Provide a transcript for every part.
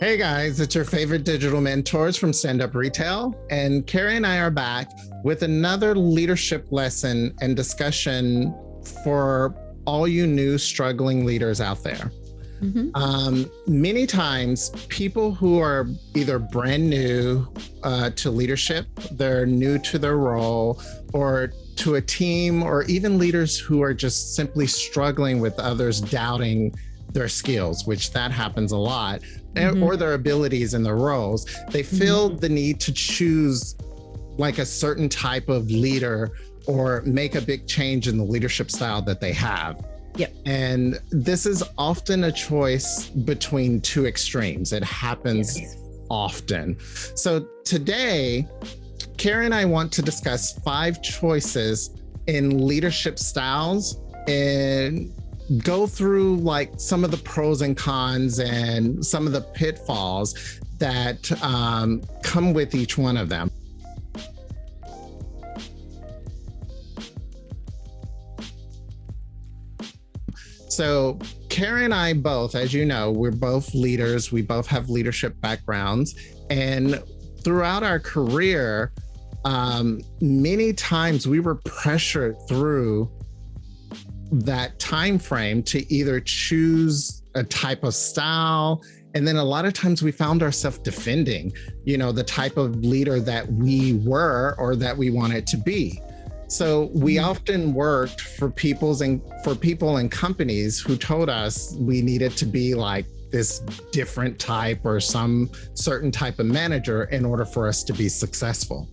Hey guys, it's your favorite digital mentors from Stand Up Retail. And Carrie and I are back with another leadership lesson and discussion for all you new struggling leaders out there. Many times, people who are either brand new to leadership, they're new to their role, or to a team, or even leaders who are just simply struggling with others doubting their skills, which that happens a lot, or their abilities in their roles. They feel the need to choose like a certain type of leader or make a big change in the leadership style that they have. Yep. And this is often a choice between two extremes. It happens often. So today, Karen and I want to discuss 5 choices in leadership styles and go through like some of the pros and cons and some of the pitfalls that come with each one of them. So Karen and I both, as you know, we're both leaders. We both have leadership backgrounds. And throughout our career, many times we were pressured through that time frame to either choose a type of style, and then a lot of times we found ourselves defending, the type of leader that we were or that we wanted to be. So we often worked for people and companies who told us we needed to be like this different type or some certain type of manager in order for us to be successful.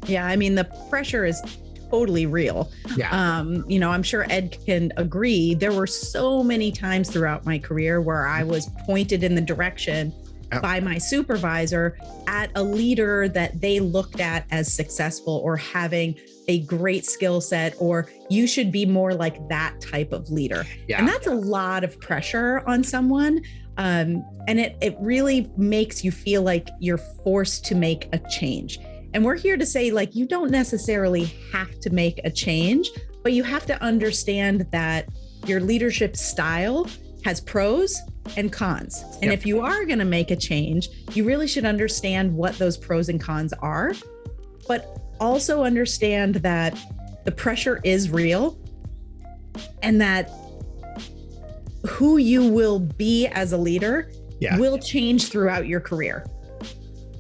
Yeah, I mean, the pressure is totally real. Yeah. I'm sure Ed can agree. There were so many times throughout my career where I was pointed in the direction by my supervisor at a leader that they looked at as successful or having a great skill set, or you should be more like that type of leader. Yeah. And that's a lot of pressure on someone. And it really makes you feel like you're forced to make a change. And we're here to say, like, you don't necessarily have to make a change, but you have to understand that your leadership style has pros and cons. And if you are going to make a change, you really should understand what those pros and cons are, but also understand that the pressure is real and that who you will be as a leader will change throughout your career.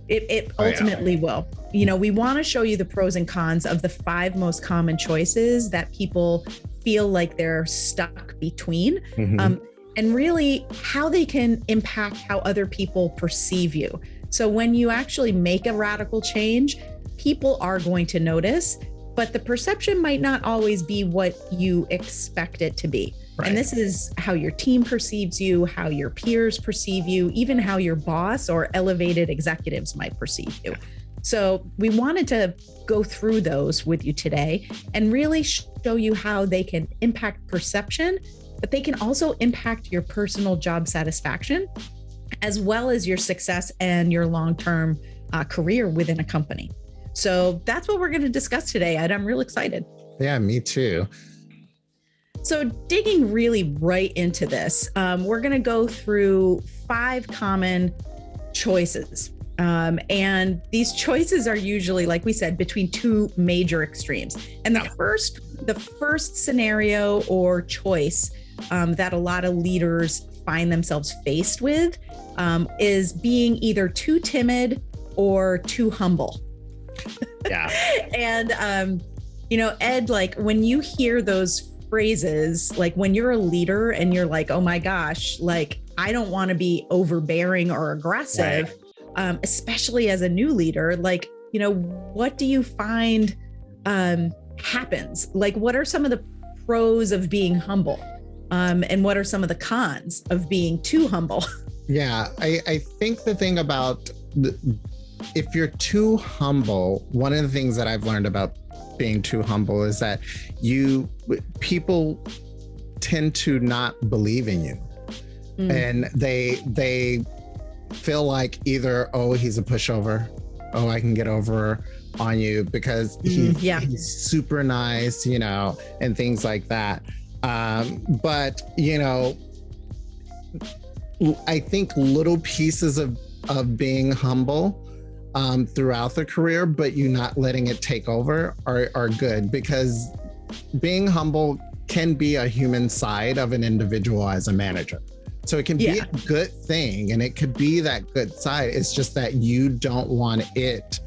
It ultimately will. We want to show you the pros and cons of the 5 most common choices that people feel like they're stuck between, and really how they can impact how other people perceive you. So when you actually make a radical change, people are going to notice, but the perception might not always be what you expect it to be. Right. And this is how your team perceives you, how your peers perceive you, even how your boss or elevated executives might perceive you. So we wanted to go through those with you today and really show you how they can impact perception, but they can also impact your personal job satisfaction, as well as your success and your long-term career within a company. So that's what we're going to discuss today, Ed. I'm real excited. Yeah, me too. So digging really right into this, we're going to go through 5 common choices. And these choices are usually, like we said, between 2 major extremes. And the first scenario or choice that a lot of leaders find themselves faced with is being either too timid or too humble. Yeah. And, Ed, like when you hear those phrases, like when you're a leader and you're like, oh my gosh, like I don't want to be overbearing or aggressive, especially as a new leader, like, what do you find happens? Like, what are some of the pros of being humble? And what are some of the cons of being too humble? Yeah, I think the thing about if you're too humble, one of the things that I've learned about being too humble is that people tend to not believe in you. And they feel like either, oh, he's a pushover, oh, I can get over on you because he's super nice, and things like that. But I think little pieces of of being humble throughout the career, but you not letting it take over are good, because being humble can be a human side of an individual as a manager. So it can be a good thing, and it could be that good side. It's just that you don't want it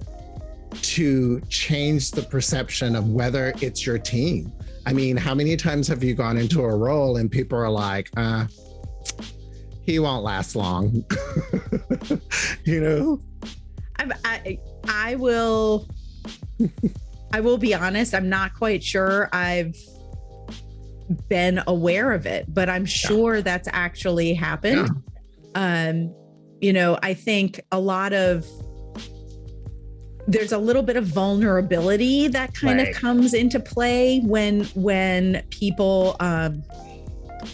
to change the perception of whether it's your team. I mean, how many times have you gone into a role and people are like, he won't last long, you know? I will be honest. I'm not quite sure I've been aware of it, but I'm sure that's actually happened. You know, I think there's a little bit of vulnerability that kind of comes into play when people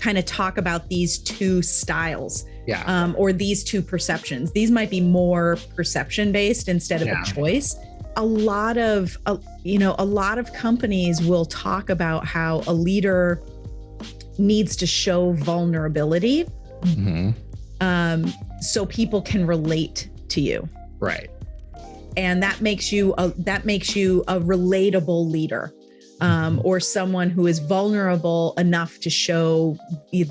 kind of talk about these two styles, or these two perceptions. These might be more perception based instead of a choice. A lot of companies will talk about how a leader needs to show vulnerability, so people can relate to you. Right. And that makes you a relatable leader, or someone who is vulnerable enough to show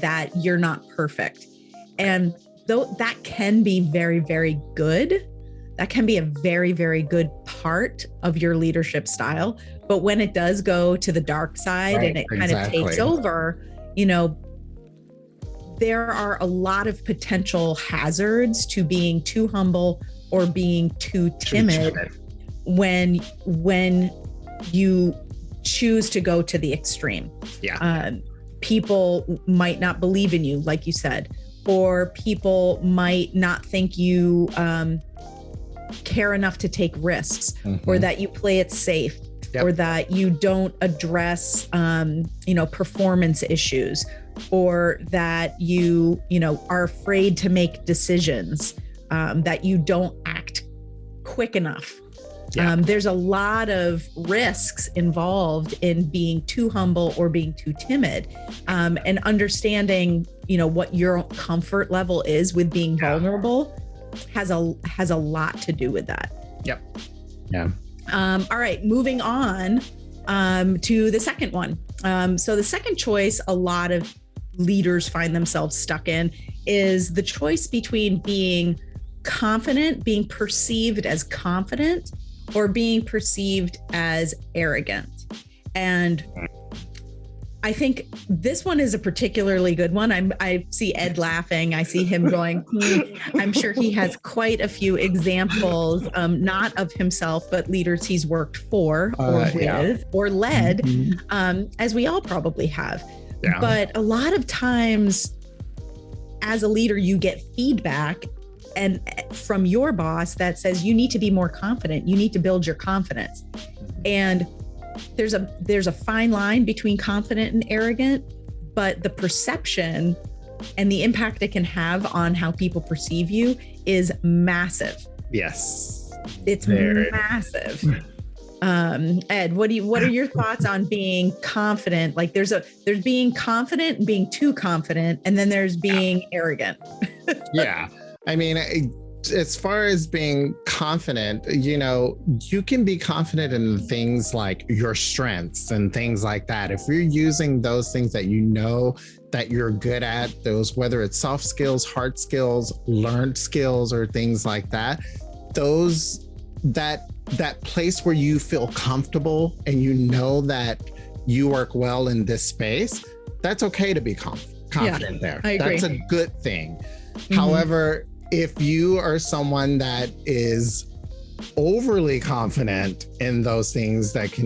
that you're not perfect. And though that can be very, very good, that can be a very, very good part of your leadership style. But when it does go to the dark side and it kind of takes over, you know, there are a lot of potential hazards to being too humble or being too timid when you choose to go to the extreme. People might not believe in you, like you said, or people might not think you care enough to take risks, or that you play it safe, or that you don't address performance issues, or that you are afraid to make decisions, that you don't act quick enough. There's a lot of risks involved in being too humble or being too timid, and understanding what your comfort level is with being vulnerable has a lot to do with that. All right, moving on to the second one. So the second choice a lot of leaders find themselves stuck in is the choice between being confident, being perceived as confident, or being perceived as arrogant. And I think this one is a particularly good one. I see Ed laughing. I see him going, I'm sure he has quite a few examples, not of himself, but leaders he's worked for or with or led, as we all probably have. But a lot of times as a leader, you get feedback and from your boss that says you need to be more confident. You need to build your confidence. And there's a fine line between confident and arrogant, but the perception and the impact it can have on how people perceive you is massive. Yes. It's massive. Ed, what are your thoughts on being confident? Like there's being confident and being too confident, and then there's being arrogant. I mean, as far as being confident, you can be confident in things like your strengths and things like that. If you're using those things that that you're good at, those, whether it's soft skills, hard skills, learned skills, or things like that, that place where you feel comfortable and that you work well in this space, that's okay to be confident there. I agree. That's a good thing. However, if you are someone that is overly confident in those things that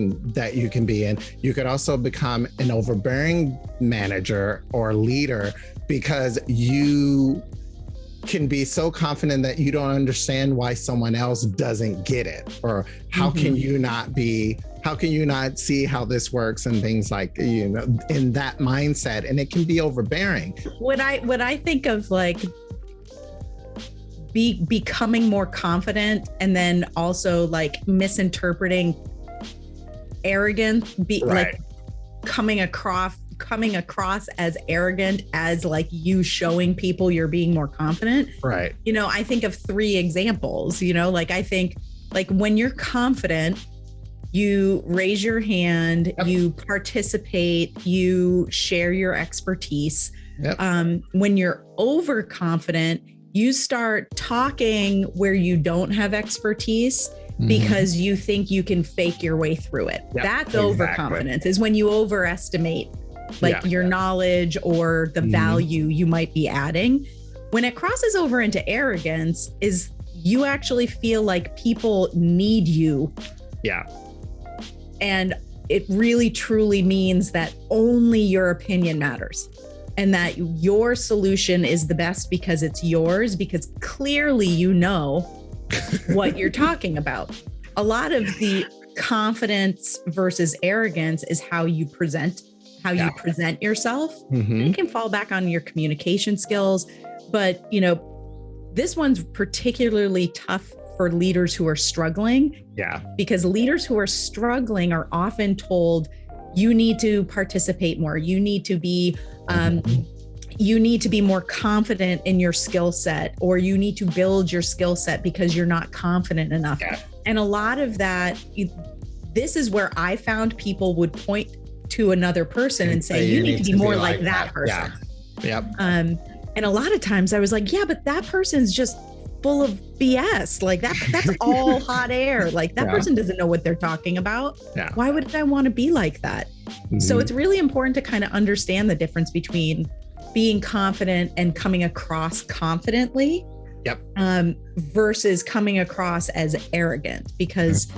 you can be in, you could also become an overbearing manager or leader, because you can be so confident that you don't understand why someone else doesn't get it, or how can you not see how this works, and things like, in that mindset, and it can be overbearing. When I think of like becoming more confident, and then also like misinterpreting arrogant, like coming across coming across as arrogant as like you showing people you're being more confident. Right. You know, I think of 3 examples, you know, like I think like when you're confident, you raise your hand, Yep. you participate, you share your expertise. Yep. When you're overconfident, you start talking where you don't have expertise because you think you can fake your way through it. Yep, That's exactly. overconfidence, is when you overestimate like Yeah. your knowledge or the value you might be adding. When it crosses over into arrogance is you actually feel like people need you. Yeah. And it really truly means that only your opinion matters and that your solution is the best because it's yours, because clearly you know what you're talking about. A lot of the confidence versus arrogance is how you present yourself. You can fall back on your communication skills, but you know, this one's particularly tough for leaders who are struggling. Yeah. Because leaders who are struggling are often told, you need to participate more. You need to be more confident in your skill set, or you need to build your skill set because you're not confident enough. Yeah. And a lot of that, this is where I found people would point to another person and say, you need to be more like that person. Yeah. Yep. And a lot of times I was like, yeah, but that person's just full of BS. Like that's all hot air. Like that person doesn't know what they're talking about. Yeah. Why would I want to be like that? So it's really important to kind of understand the difference between being confident and coming across confidently. Yep. Versus coming across as arrogant, because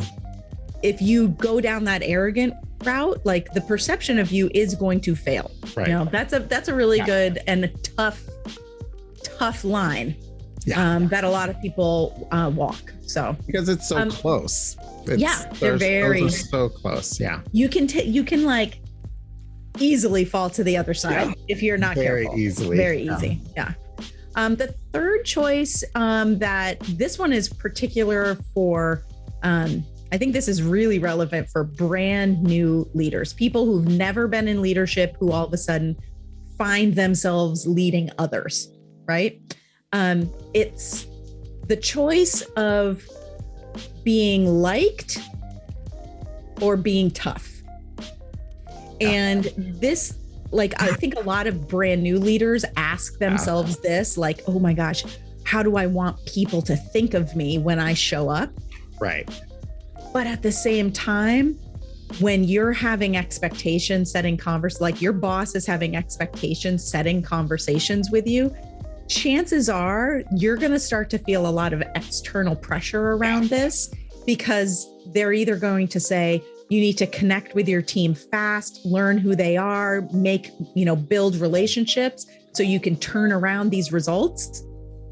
if you go down that arrogant route, like the perception of you is going to fail. Right. You know, that's a really good and tough line. That a lot of people walk. So because it's so close. They're very those are so close. Yeah. You can like easily fall to the other side if you're not very careful. Easily. Very easy. Yeah. The third choice that this one is particular for, I think this is really relevant for brand new leaders, people who've never been in leadership, who all of a sudden find themselves leading others, right? It's the choice of being liked or being tough. And this, like, I think a lot of brand new leaders ask themselves this, like, oh my gosh, how do I want people to think of me when I show up? Right. But at the same time, when you're having expectations setting like your boss is having expectations setting conversations with you, chances are you're going to start to feel a lot of external pressure around this, because they're either going to say, you need to connect with your team fast, learn who they are, build relationships so you can turn around these results.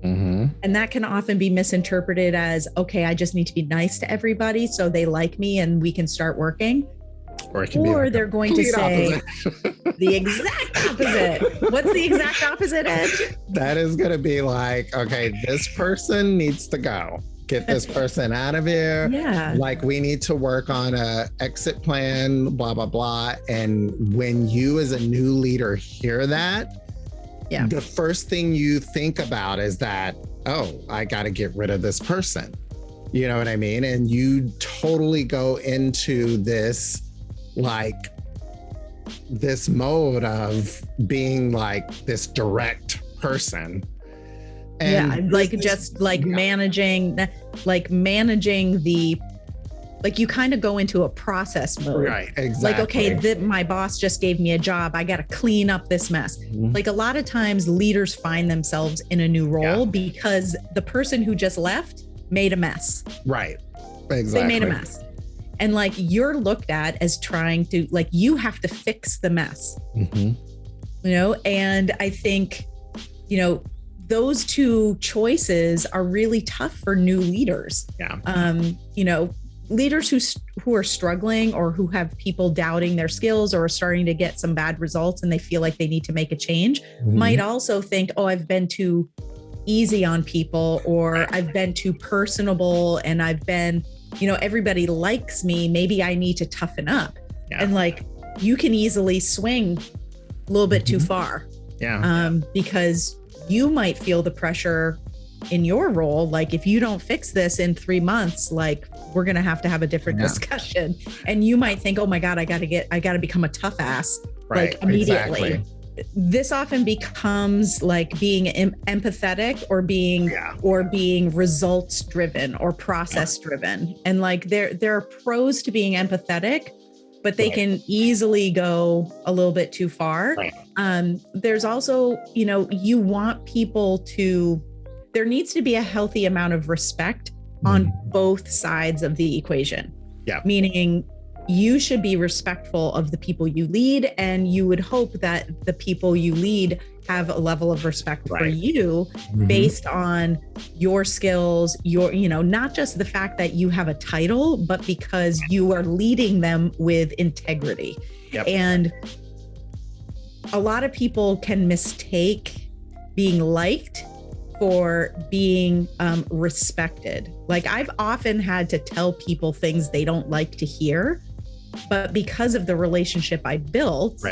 And that can often be misinterpreted as, okay, I just need to be nice to everybody so they like me and we can start working. Or they're going to say the exact opposite. What's the exact opposite, Ed? That is going to be like, okay, this person needs to go. Get this person out of here. Yeah. Like, we need to work on a exit plan, blah, blah, blah. And when you as a new leader hear that, the first thing you think about is that, oh, I got to get rid of this person. You know what I mean? And you totally go into this, like, this mode of being like this direct person. And managing the, like, you kind of go into a process mode. Right, exactly. Like, okay, my boss just gave me a job. I got to clean up this mess. Like, a lot of times leaders find themselves in a new role because the person who just left made a mess. Right, exactly. They made a mess. And like, you're looked at as trying to, like, you have to fix the mess, and I think, those two choices are really tough for new leaders. Leaders who are struggling or who have people doubting their skills or are starting to get some bad results and they feel like they need to make a change might also think, oh, I've been too easy on people, or I've been too personable, and I've been, everybody likes me. Maybe I need to toughen up. And like, you can easily swing little bit too far. Because you might feel the pressure in your role. Like, if you don't fix this in 3 months, like, we're going to have a different discussion. And you might think, oh my God, I got to become a tough ass, like, immediately. Exactly. This often becomes like being empathetic or being results driven or process driven. And like, there are pros to being empathetic, but they can easily go a little bit too far. There's also, you want people there needs to be a healthy amount of respect on both sides of the equation. Meaning you should be respectful of the people you lead, and you would hope that the people you lead have a level of respect for you based on your skills, not just the fact that you have a title, but because you are leading them with integrity. And a lot of people can mistake being liked for being respected. Like, I've often had to tell people things they don't like to hear, but because of the relationship I built,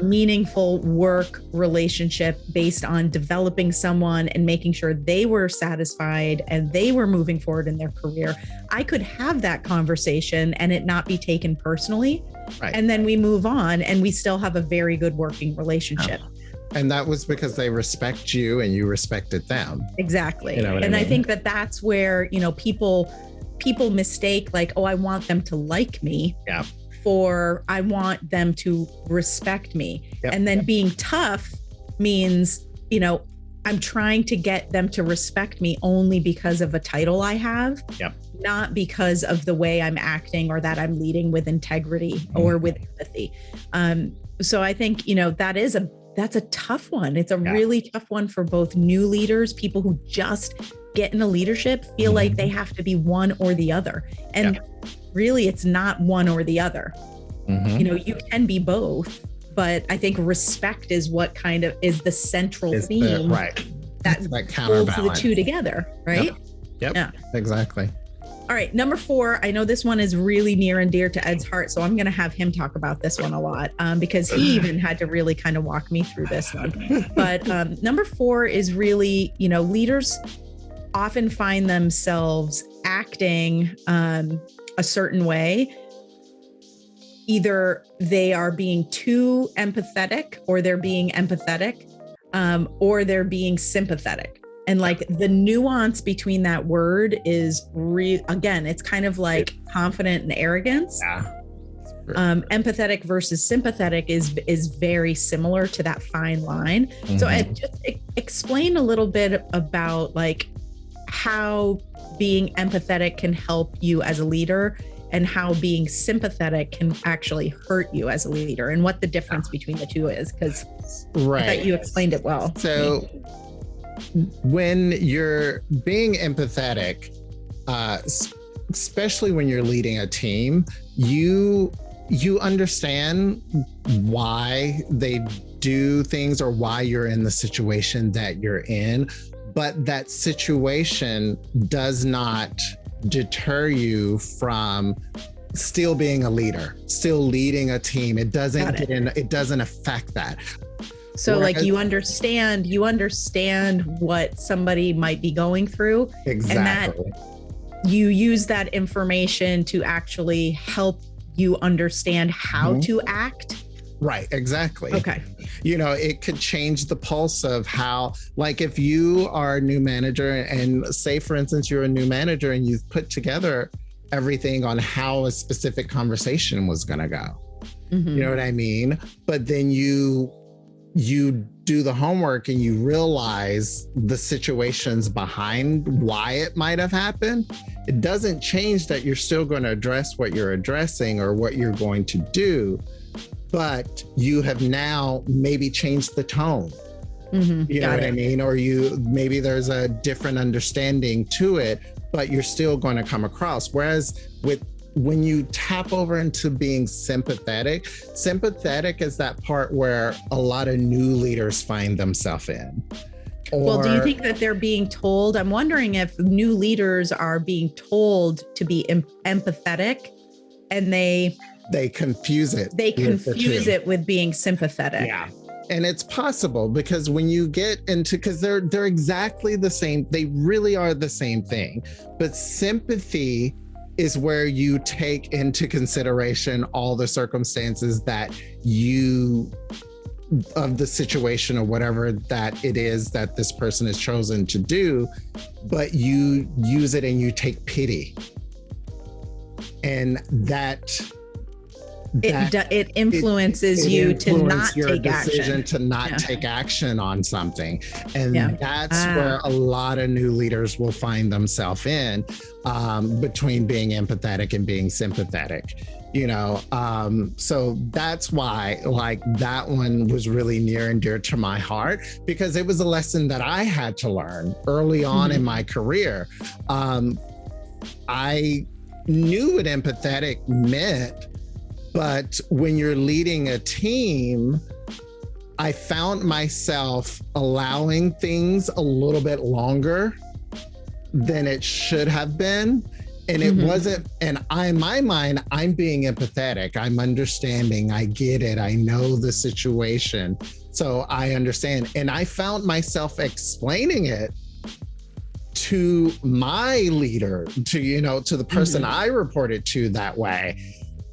meaningful work relationship based on developing someone and making sure they were satisfied and they were moving forward in their career, I could have that conversation and it not be taken personally. And then we move on and we still have a very good working relationship. And that was because they respect you and you respected them. Exactly. I think that's where, people mistake, like, oh, I want them to like me. For I want them to respect me. And then being tough means, I'm trying to get them to respect me only because of a title I have, not because of the way I'm acting or that I'm leading with integrity or with empathy. So I think, that's a tough one. It's a really tough one for both new leaders, people who just get into leadership, feel like they have to be one or the other. And really, it's not one or the other. You can be both, but I think respect is what kind of is the central theme that holds the two together, right? Exactly. All right, number 4. I know this one is really near and dear to Ed's heart, so I'm going to have him talk about this one a lot because he even had to really kind of walk me through this one. But number 4 is really, leaders often find themselves acting a certain way. Either they are being too empathetic, or they're being empathetic, or they're being sympathetic. And like, the nuance between that word is again, it's kind of like confident and arrogance. Empathetic versus sympathetic is very similar to that fine line. So Ed, just explain a little bit about like how being empathetic can help you as a leader, and how being sympathetic can actually hurt you as a leader, and what the difference between the two is, because I thought you explained it well. So when you're being empathetic, especially when you're leading a team, you understand why they do things or why you're in the situation that you're in, but that situation does not deter you from still being a leader, still leading a team. It doesn't it doesn't affect that. So like, you understand what somebody might be going through. Exactly. And that you use that information to actually help you understand how to act. Right, exactly. Okay. It could change the pulse of how, like, if you are a new manager and say, for instance, you're a new manager and you've put together everything on how a specific conversation was going to go. You know what I mean? But then you do the homework and you realize the situations behind why it might have happened. It doesn't change that you're still going to address what you're addressing or what you're going to do, but you have now maybe changed the tone. You know what I mean? Or maybe there's a different understanding to it, but you're still going to come across. Whereas when you tap over into being sympathetic is that part where a lot of new leaders find themselves in. Well, do you think that they're being told? I'm wondering if new leaders are being told to be empathetic, and they confuse it. They confuse it with being sympathetic. Yeah. And it's possible because when you get into, because they're exactly the same, they really are the same thing. But sympathy is where you take into consideration all the circumstances that of the situation or whatever that it is that this person has chosen to do, but you use it and you take pity. And it influences you to not take action. To not take action on something. And that's where a lot of new leaders will find themselves in, between being empathetic and being sympathetic. So that's why like that one was really near and dear to my heart, because it was a lesson that I had to learn early on in my career. I knew what empathetic meant, but when you're leading a team, I found myself allowing things a little bit longer than it should have been. And it wasn't, and in my mind, I'm being empathetic. I'm understanding. I get it. I know the situation. So I understand. And I found myself explaining it to my leader, to the person I reported to that way.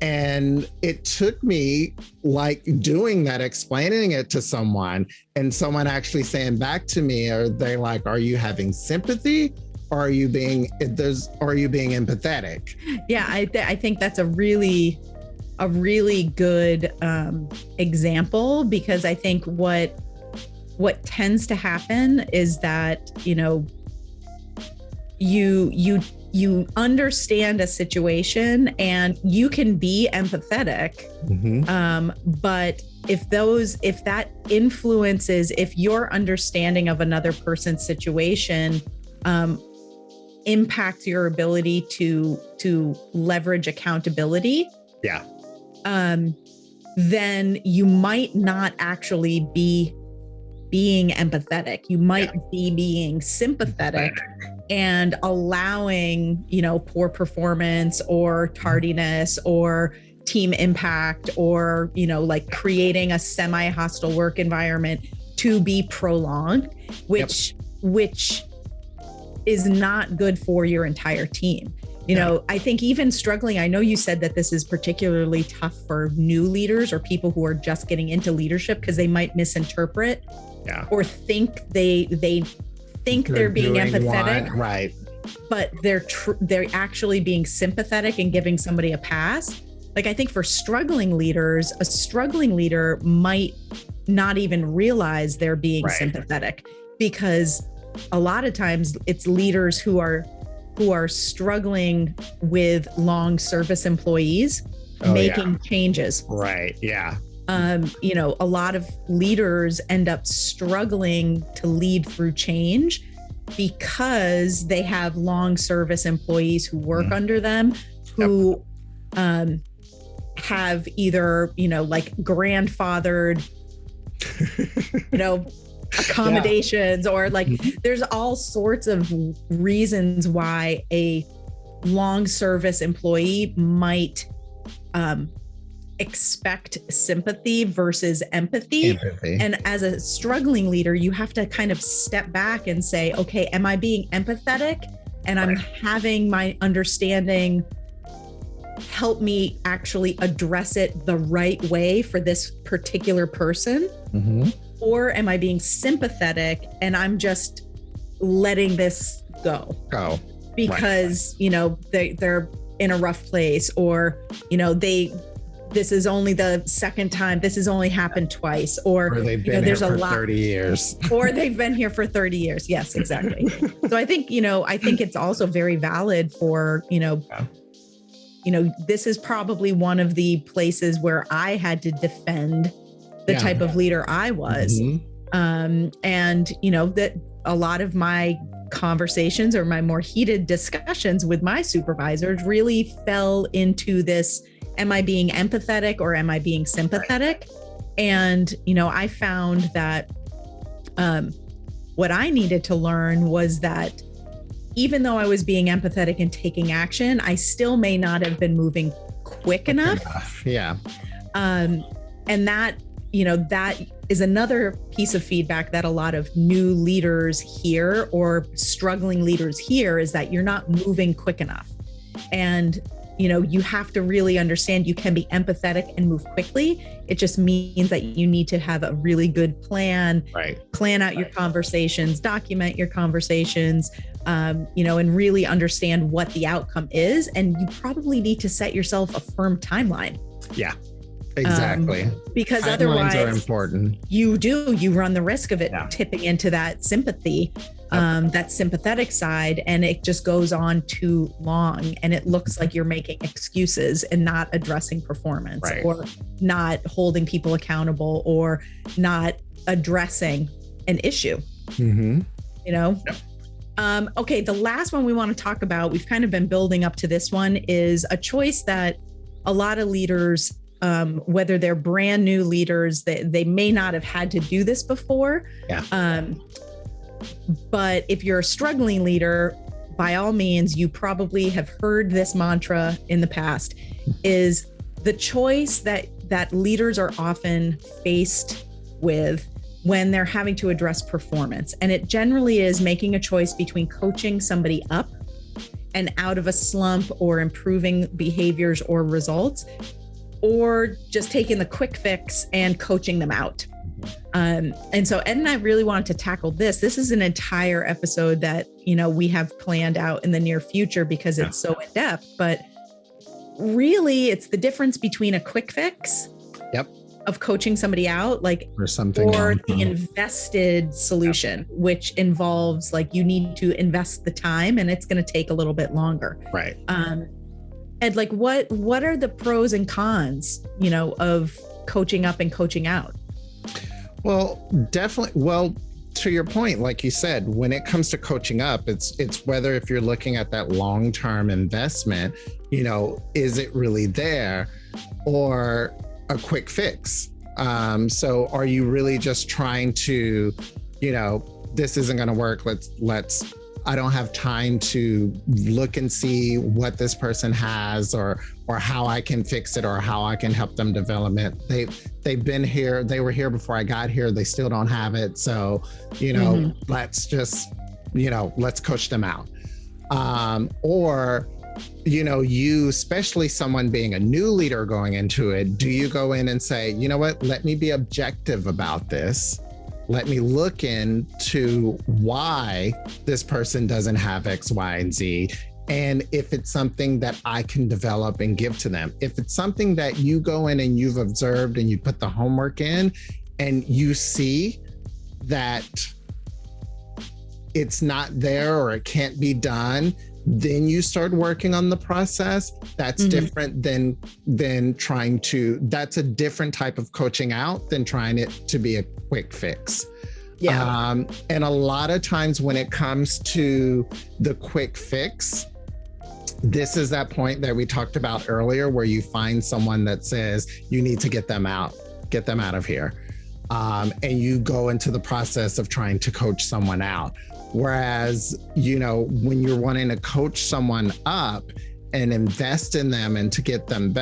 And it took me like doing that, explaining it to someone, and someone actually saying back to me, are you having sympathy? Or are you being empathetic? Yeah, I think that's a really good example, because I think what tends to happen is that, you understand a situation and you can be empathetic, but if that influences, if your understanding of another person's situation impacts your ability to leverage accountability, then you might not actually be being empathetic. You might be being sympathetic and allowing, poor performance or tardiness or team impact or, like creating a semi-hostile work environment to be prolonged, which is not good for your entire team. I think even struggling, I know you said that this is particularly tough for new leaders or people who are just getting into leadership, because they might misinterpret or think they're being empathetic, right? But they're actually being sympathetic and giving somebody a pass. Like, I think for struggling leaders, a struggling leader might not even realize they're being sympathetic, because a lot of times it's leaders who are struggling with long service employees making changes. Right. Yeah. A lot of leaders end up struggling to lead through change because they have long service employees who work under them, who have either, like grandfathered, accommodations or like there's all sorts of reasons why a long service employee might expect sympathy versus empathy. And as a struggling leader, you have to kind of step back and say, okay, am I being empathetic? And I'm having my understanding help me actually address it the right way for this particular person? Or am I being sympathetic and I'm just letting this go? Because, they're in a rough place, or, this is only the second time, this has only happened twice, or they've been here for 30 years. Or they've been here for 30 years. Yes, exactly. So I think it's also very valid for, this is probably one of the places where I had to defend the type of leader I was. And, that a lot of my conversations or my more heated discussions with my supervisors really fell into this, am I being empathetic or am I being sympathetic? And, I found that what I needed to learn was that even though I was being empathetic and taking action, I still may not have been moving quick enough. Yeah. And that, that is another piece of feedback that a lot of new leaders hear or struggling leaders hear, is that you're not moving quick enough. And, you have to really understand you can be empathetic and move quickly. It just means that you need to have a really good plan, plan out your conversations, document your conversations, and really understand what the outcome is. And you probably need to set yourself a firm timeline. Yeah. Exactly. Because timelines otherwise are important. You run the risk of it tipping into that sympathy, that sympathetic side, and it just goes on too long, and it looks like you're making excuses and not addressing performance, or not holding people accountable, or not addressing an issue. Okay, the last one we want to talk about, we've kind of been building up to this one, is a choice that a lot of leaders, whether they're brand new leaders, they may not have had to do this before. But if you're a struggling leader, by all means, you probably have heard this mantra in the past, is the choice that leaders are often faced with when they're having to address performance. And it generally is making a choice between coaching somebody up and out of a slump, or improving behaviors or results, or just taking the quick fix and coaching them out. And so Ed and I really wanted to tackle this. This is an entire episode that, we have planned out in the near future, because it's so in depth, but really it's the difference between a quick fix of coaching somebody out, or something, or the invested solution, which involves you need to invest the time, and it's going to take a little bit longer. Ed, what are the pros and cons, of coaching up and coaching out? Well, definitely. Well, to your point, like you said, when it comes to coaching up, it's whether, if you're looking at that long-term investment, is it really there, or a quick fix? So are you really just trying to, this isn't going to work. I don't have time to look and see what this person has, or how I can fix it, or how I can help them develop it. They've been here. They were here before I got here. They still don't have it. So, let's just, let's coach them out. Or, you, especially someone being a new leader going into it, do you go in and say, you know what, let me be objective about this. Let me look into why this person doesn't have X, Y, and Z. And if it's something that I can develop and give to them. If it's something that you go in and you've observed and you put the homework in, and you see that it's not there, or it can't be done, then you start working on the process. That's different than trying to, that's a different type of coaching out than trying it to be a quick fix. And a lot of times when it comes to the quick fix, this is that point that we talked about earlier, where you find someone that says you need to get them out of here. And you go into the process of trying to coach someone out. Whereas, when you're wanting to coach someone up and invest in them and to get them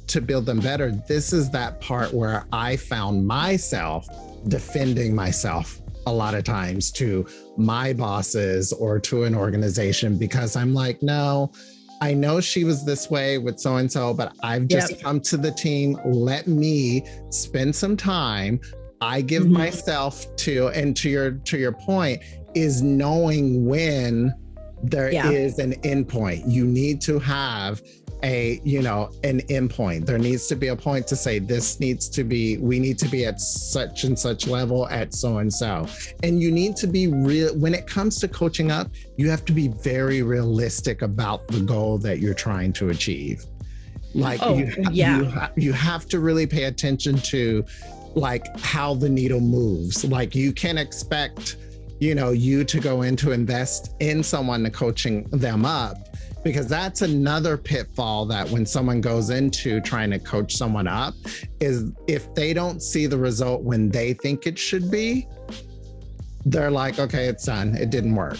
to build them better, this is that part where I found myself defending myself a lot of times to my bosses or to an organization, because I'm like, no, I know she was this way with so-and-so, but I've just come to the team. Let me spend some time. I give myself to, and to your point, is knowing when there is an endpoint. You need to have an endpoint. There needs to be a point to say, we need to be at such and such level at so-and-so. And you need to be real. When it comes to coaching up, you have to be very realistic about the goal that you're trying to achieve. You have to really pay attention to how the needle moves. You can expect you to go in to invest in someone to coaching them up, because that's another pitfall, that when someone goes into trying to coach someone up, is if they don't see the result when they think it should be, they're like, okay, it's done. It didn't work.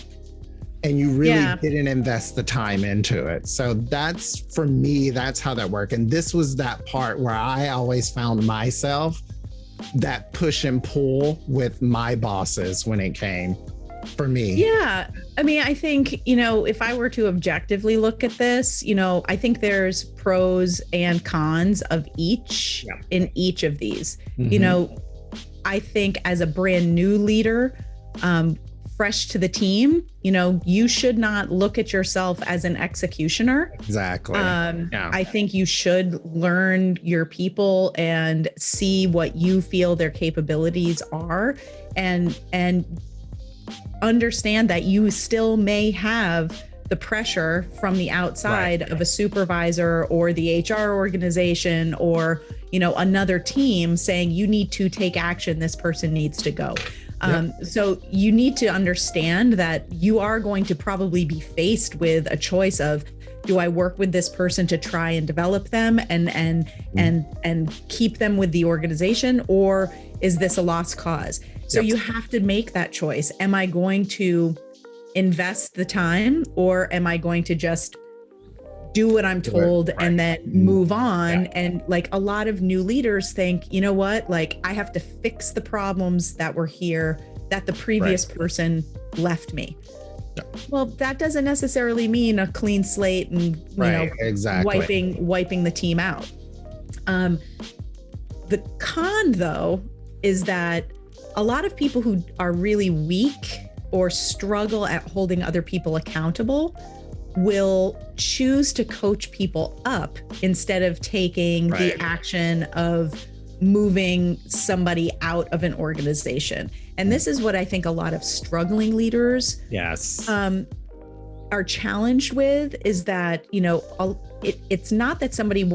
And you really didn't invest the time into it. So that's, for me, that's how that worked. And this was that part where I always found myself that push and pull with my bosses when it came for me. Yeah. I mean, I think, if I were to objectively look at this, I think there's pros and cons of each in each of these. I think as a brand new leader, fresh to the team, you should not look at yourself as an executioner. Exactly. I think you should learn your people and see what you feel their capabilities are, and understand that you still may have the pressure from the outside of a supervisor or the HR organization or, another team saying you need to take action. This person needs to go. So you need to understand that you are going to probably be faced with a choice of, do I work with this person to try and develop them and keep them with the organization, or is this a lost cause? So you have to make that choice. Am I going to invest the time, or am I going to just do what I'm told and then move on? And like a lot of new leaders think, you know what, like I have to fix the problems that were here that the previous person left me. Well, that doesn't necessarily mean a clean slate and wiping the team out. The con, though, is that a lot of people who are really weak or struggle at holding other people accountable will choose to coach people up instead of taking the action of moving somebody out of an organization. And this is what I think a lot of struggling leaders are challenged with, is that, it's not that somebody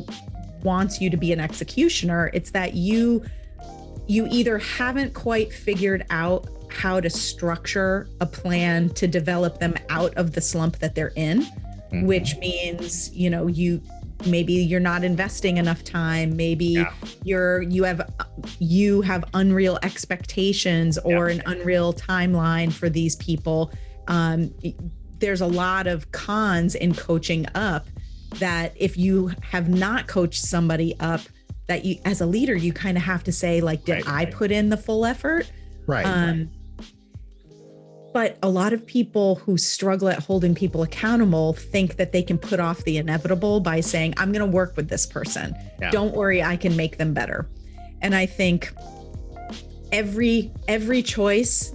wants you to be an executioner. It's that you either haven't quite figured out how to structure a plan to develop them out of the slump that they're in, which means, maybe you're not investing enough time. Maybe you have unreal expectations or an unreal timeline for these people. There's a lot of cons in coaching up, that if you have not coached somebody up, that you, as a leader, you kind of have to say, like, did I put in the full effort? But a lot of people who struggle at holding people accountable think that they can put off the inevitable by saying, I'm going to work with this person. Don't worry, I can make them better. And I think every choice,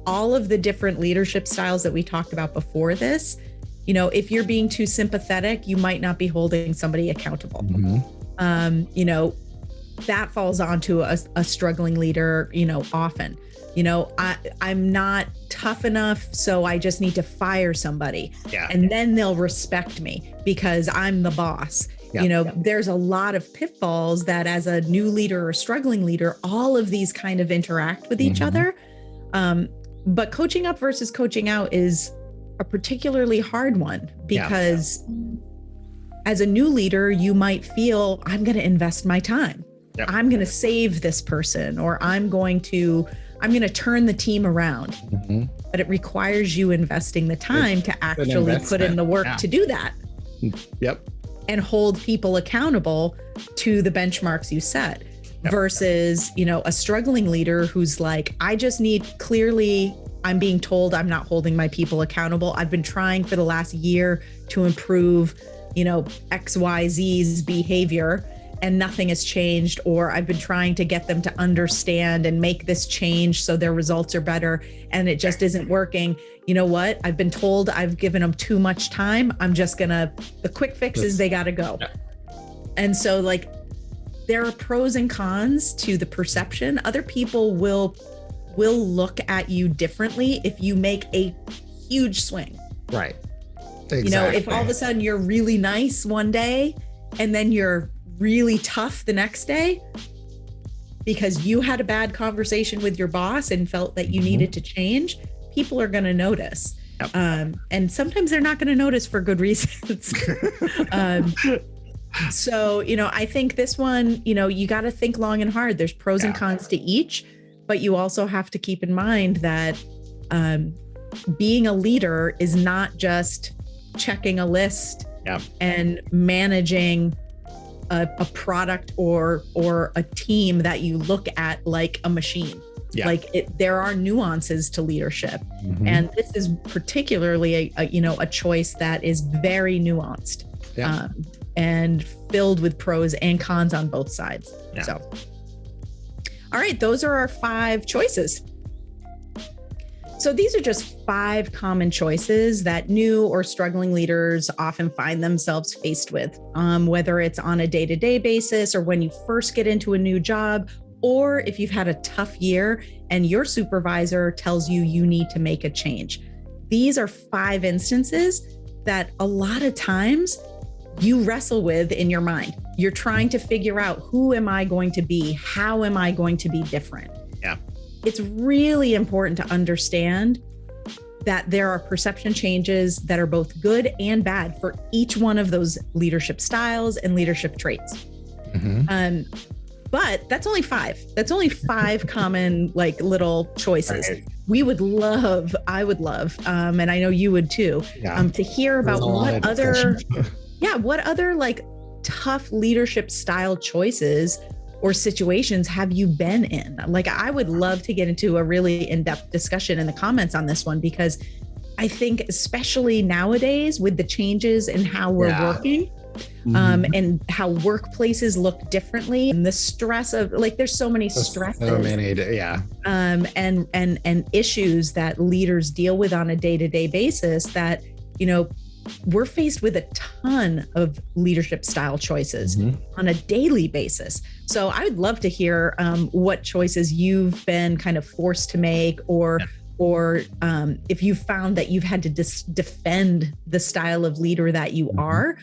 all of the different leadership styles that we talked about before this, if you're being too sympathetic, you might not be holding somebody accountable. That falls onto a struggling leader, often. I'm not tough enough, so I just need to fire somebody. And then they'll respect me because I'm the boss. There's a lot of pitfalls that, as a new leader or struggling leader, all of these kind of interact with each other. But coaching up versus coaching out is a particularly hard one, because as a new leader, you might feel, I'm going to invest my time. I'm going to save this person, or I'm going to turn the team around. But it requires you investing the time to actually put in the work to do that. And hold people accountable to the benchmarks you set. Versus, a struggling leader who's like, I just need, clearly, I'm being told I'm not holding my people accountable. I've been trying for the last year to improve, XYZ's behavior, and nothing has changed. Or I've been trying to get them to understand and make this change so their results are better, and it just isn't working. You know what? I've been told I've given them too much time. I'm just the quick fix is they got to go. And so, like, there are pros and cons to the perception. Other people will look at you differently if you make a huge swing. Exactly. If all of a sudden you're really nice one day and then you're really tough the next day because you had a bad conversation with your boss and felt that you needed to change, people are going to notice. And sometimes they're not going to notice for good reasons. So, I think this one, you got to think long and hard. There's pros and cons to each, but you also have to keep in mind that being a leader is not just checking a list and managing a product or a team that you look at like a machine. Yeah. Like there are nuances to leadership, and this is particularly a choice that is very nuanced, and filled with pros and cons on both sides. Yeah. So, all right, those are our 5 choices. So these are just 5 common choices that new or struggling leaders often find themselves faced with, whether it's on a day-to-day basis or when you first get into a new job, or if you've had a tough year and your supervisor tells you you need to make a change. These are 5 instances that a lot of times you wrestle with in your mind. You're trying to figure out, who am I going to be? How am I going to be different? Yeah. It's really important to understand that there are perception changes that are both good and bad for each one of those leadership styles and leadership traits. But that's only 5. That's only 5 common little choices. Right. I would love, and I know you would too, to hear about what other tough leadership style choices or situations have you been in? I would love to get into a really in-depth discussion in the comments on this one, because I think especially nowadays with the changes in how we're working, and how workplaces look differently, and the stress of there's so many stresses, and issues that leaders deal with on a day-to-day basis, that we're faced with a ton of leadership style choices on a daily basis. So I would love to hear what choices you've been kind of forced to make, or if you found that you've had to defend the style of leader that you are,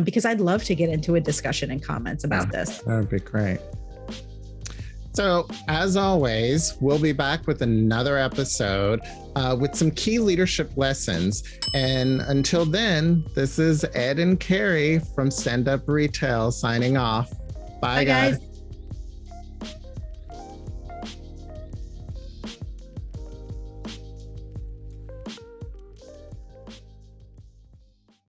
because I'd love to get into a discussion and comments about this. That would be great. So as always, we'll be back with another episode with some key leadership lessons. And until then, this is Ed and Carrie from Stand Up Retail signing off. Bye guys.